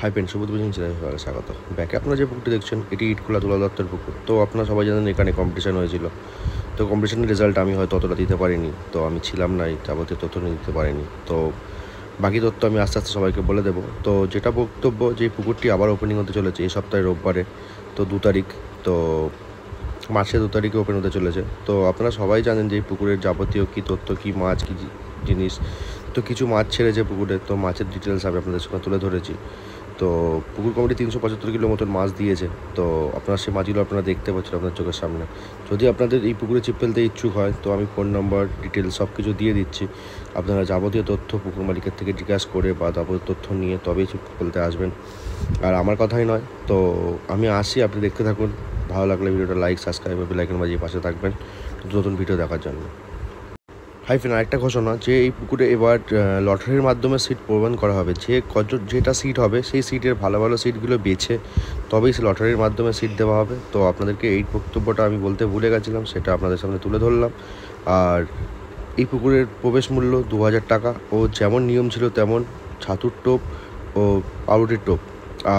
Hi friend, শুভ দুপুর চ্যানেলে স্বাগত। ব্যাকে আপনারা যে পুকুরটি দেখছেন, এটি ইটখোলা দুলা দত্তের পুকুর। তো আপনারা সবাই জানেন এখানে কম্পিটিশন হয়েছিল। তো কম্পিটিশনের রেজাল্ট আমি হয়তো অতটা দিতে পারিনি, তো আমি ছিলাম না, এই যাবতীয় তথ্য দিতে পারিনি। তো বাকি তথ্য আমি আস্তে আস্তে সবাইকে বলে দেবো। তো যেটা বক্তব্য, যে পুকুরটি আবার ওপেনিং হতে চলেছে এই সপ্তাহে রোববারে, তো 2 তারিখ, তো মার্চের 2 তারিখে ওপেন হতে চলেছে। তো আপনারা সবাই জানেন যে এই পুকুরের যাবতীয় কী তথ্য, কী মাছ, কী জিনিস। তো কিছু মাছ ছেড়েছে পুকুরে, তো মাছের ডিটেলস আমি আপনাদের সঙ্গে তুলে ধরেছি। তো পুকুর কমিটি 375 কিলো মতন মাছ দিয়েছে। তো আপনারা সেই মাছগুলো আপনারা দেখতে পাচ্ছেন আপনার চোখের সামনে। যদি আপনাদের এই পুকুরে ছিপ ফেলতে ইচ্ছুক হয়, তো আমি ফোন নম্বর, ডিটেলস সব কিছু দিয়ে দিচ্ছি। আপনারা যাবতীয় তথ্য পুকুর মালিকের থেকে জিজ্ঞাসা করে বা যাবতীয় তথ্য নিয়ে তবেই ছিপ ফেলতে আসবেন। আর আমার কথাই নয়, তো আমি আসি, আপনি দেখতে থাকুন। ভালো লাগলে ভিডিওটা লাইক, সাবস্ক্রাইব আর বেল আইকন বাজিয়ে পাশে থাকবেন নতুন ভিডিও দেখার জন্য। হাই ফ্রেন্ড, আরেকটা ঘোষণা, যে এই পুকুরে এবার লটারির মাধ্যমে সিট প্রদান করা হবে। যেটা সিট হবে সেই সিটের ভালো ভালো সিটগুলো বেছে তবেই সে লটারির মাধ্যমে সিট দেওয়া হবে। তো আপনাদেরকে এই বক্তব্যটা আমি বলতে ভুলে গেছিলাম, সেটা আপনাদের সামনে তুলে ধরলাম। আর এই পুকুরের প্রবেশ মূল্য 2000 টাকা, ও যেমন নিয়ম ছিল তেমন ছাতুর টোপ ও পাউরুটির টোপ,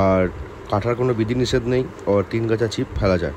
আর কাটার কোনো বিধিনিষেধ নেই, ও 3 গাছা ছিপ ফেলা যায়।